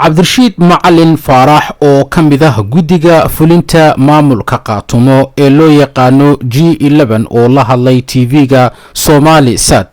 cabdirashiid macalin faarax oo ka mid ah guddiga fulinta maamulka qaatumo ee loo yaqaano G11 oo la hadlay TV-ga Somali Sad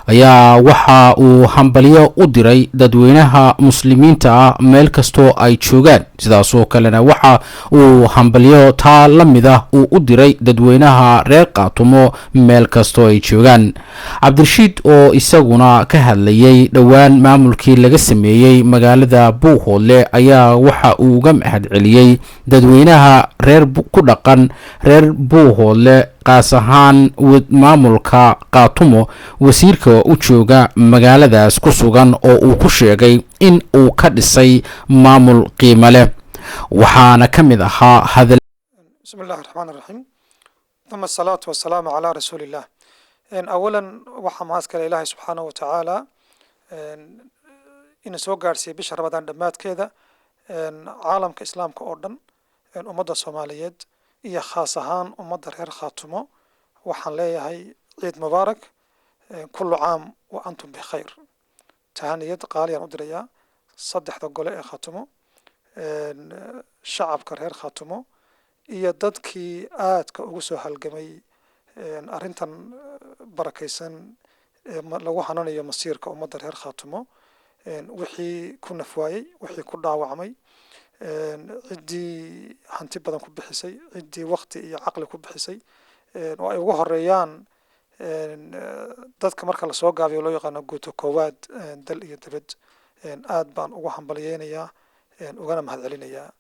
ayaa waxa uu hambalyo u diray dadweynaha muslimiinta ah meel kastoo ay joogaan sidaas oo kalena waxa uu hambalyo taa la mid ah uu u diray dadweynaha reer qaatumo meel kastoo ay joogaan cabdirashiid oo isaguna ka hadlayay dhowaan maamulkii laga sameeyay magaalada Buuhoodle ayaa waxa uu uga mahad celiyay dadweynaha reer ku dhaqan reer Buuhoodle qaas ahaan maamulka qaatumo wasiirka u jooga magaaladaas ku sugan oo uu ku sheegay in uu ka dhisay maamul qiimo leh waxaana ka mid ahaa hadal bismillahir rahmanir rahim thumma salatu wassalamu ala rasulillah awalan waxa maaskale ilaahay subhanahu wa ta'ala in soo gaarsiiyay bisha Ramadaan dhamaadkeeda caalamka islaamka oo dhan ummadda Soomaaliyeed iyo khaas ahaan ummadda reer Khaatumo waxaan leeyahay ciid mubaarak kullu caam wa antum bi khayr tahaniyad qaaliyan u diraya saddexda gole ee Khaatumo shacabka reer Khaatumo iyo dadkii aadka ugu soo halgamay arrintan barakaysan lagu hananayo masiirka ummadda reer Khaatumo wixii ku nafwaayay wixii ku dhaawacmay ciddii hanti badan ku bixisay ciddii waqti iyo caqli ku bixisay oo ay ugu horeeyaan dadka marka la soo gaabiyo loo yaqaan guuto koowaad dal iyo dibad aad baan ugu hambalyeeynaya ugana mahad celinayaa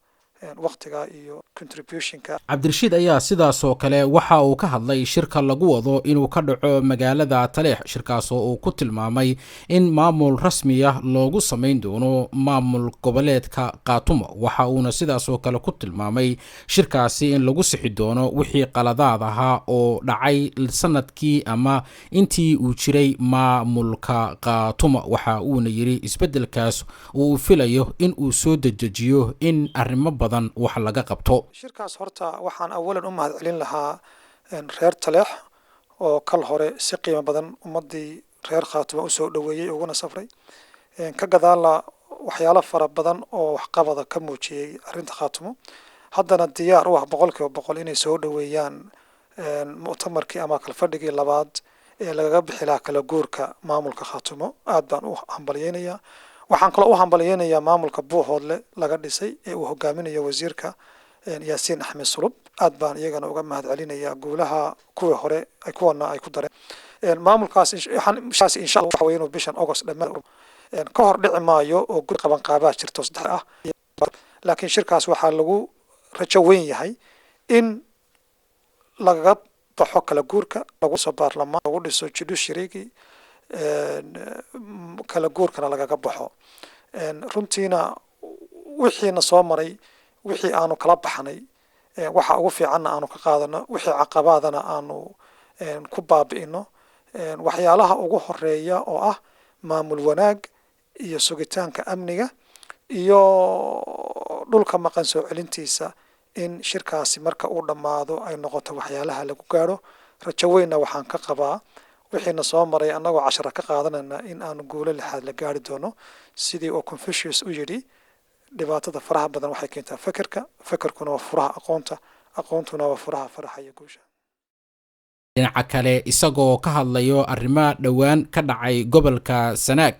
waqtiga iyo contributionka cabdirashiid ayaa sidaas oo kale waxa uu ka hadlay shirka lagu wado inuu ka dhaco magaalada Taleex shirkaas oo uu ku tilmaamay in maamul rasmi ah loogu sameyn doono maamul goboleedka Qaatumo waxa uuna sidaas oo kale ku tilmaamay shirkaasi in lagu sixi doono wixii qaladaad ahaa oo dhacay sanadkii ama intii uu jiray maamulka Qaatumo waxa uuna yiri isbedelkaas uu filayo in uu soo dedejiyo in arrimo wax laga qabto shirkaas horta waxaan awalan u mahad celin lahaa reer Taleex oo kal hore si qiimo badan ummadii reer Khaatumo u soo dhaweeyay uguna safray ka gadaala waxyaalo fara badan oo wax qabada ka muujiyay arrinta Khaatumo haddana diyaar u ah 100% inay soo dhaweeyaan mu'tamarkii ama kala fadhigii labaad ee laga bixi lahaa kala guurka maamulka Khaatumo aad baan u hambalyeynaya waxaan kale u hambalyeeynaya maamulka Buuhoodle laga dhisay ee uu hogaaminayo wasiirka Yaasiin Axmed Sulub aad baan iyagana uga mahad celinaya guulaha kuwa hore ay kuwana ay ku dareen maamulkaas insha Allah waxa weeyno bishan August dhammaan ka hor dhici maayo oo gud qaban qaabaa jirto saddex ah laakiin shirkaas waxa lagu rajo weyn yahay in laga baxo kala guurka lagu soo baarlamaan lagu dhiso judiciary kala guurkana lagaga baxo runtiina wixiina soo maray wixii aanu kala baxnay waxa ugu fiican aanu ka qaadano wixii caqabadana aanu ku baabi'ino waxyaalaha ugu horeeya oo ah maamul wanaag iyo sugitaanka amniga iyo dhulka maqan soo celintiisa in shirkaasi marka uu dhamaado ay noqoto waxyaalaha lagu gaaro rajo weyn waxaan ka qabaa wixiina soo maray anagoo 10 ka qaadanana in aanu guulo lixaad la gaari doono sidii oo Confucius u yiri dhibaatada faraha badan waxay keentaa fakarkuna waa furaha aqoonta aqoontuna waa furaha faraha iyo guusha dhinaca kale isagoo ka hadlayo arrimo dhawaan ka dhacay gobolka Sanaag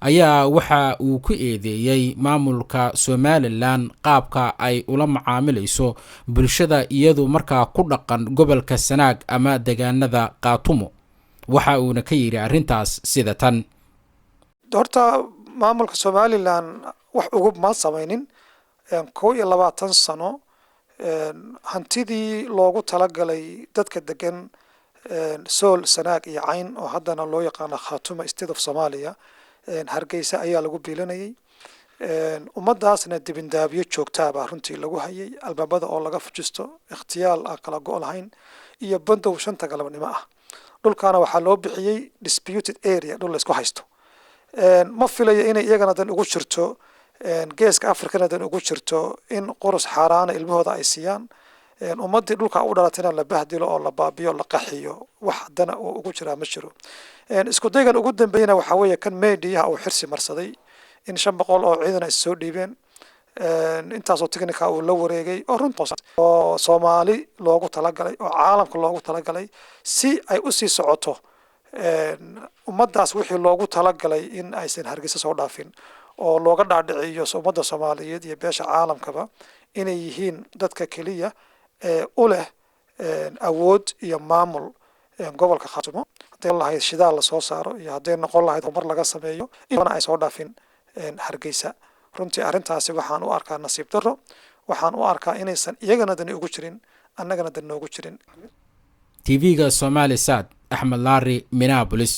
ayaa waxa uu ku eedeeyay maamulka Somaliland qaabka ay ula macaamilayso bulshada iyadoo markaa ku dhaqan gobolka Sanaag ama deegaanada Qaatumo waxa uuna ka yiri arrintaas sida tan horta maamulka Somaliland wax ugu ma sameeynin 22 sano hantidii loogu talagalay dadka degan Sool Sanaag iyo Cayn oo haddana loo yaqaan Khaatumo State of Somalia Hargeysa ayaa lagu biilanayay ummadaasna dibindaabiyo joogtaa baa runtii lagu hayay albaabada oo laga fujisto ikhtiyaal kala go'o lahayn iyo bandow shanta galabnimo ah dhulkaana waxa loo bixiyay disputed area dhul la isku haysto ma filayo inay iyagana dan ugu jirto geeska Afrikana dan ugu jirto in qorus xaraana ilmahooda ay siiyaan ummadii dhulka u dhalatayna la bahdilo oo la baabiyo la qaxiyo wax dana ugu jira ma jiro isku daygan ugu dambeeyna waxa weeye kan meediyaha oo xirsi marsaday in 500 oo ciidan ay soo dhiibeen intaasoo technical uu la wareegay oo runtoos oo Soomaali loogu talagalay oo caalamka loogu talagalay si ay u sii socoto ummadaas wixii loogu talagalay in aysan Hargeysa soo dhaafin oo looga dhaadhiciyo ummadda Soomaaliyeed iyo beesha caalamkaba inay yihiin dadka kaliya u leh awood iyo maamul gobolka Khaatumo haddii lahayd shidaal la soo saaro iyo haddii noqon lahayd horumar laga sameeyo inana ay soo dhaafin Hargeysa runtii arrintaasi waxaan u arkaa nasiib darro waxaan u arkaa inaysan iyagana dani ugu jirin annagana dani noogu jirin TV-ga Somali Sad Axmed Laari Minneapolis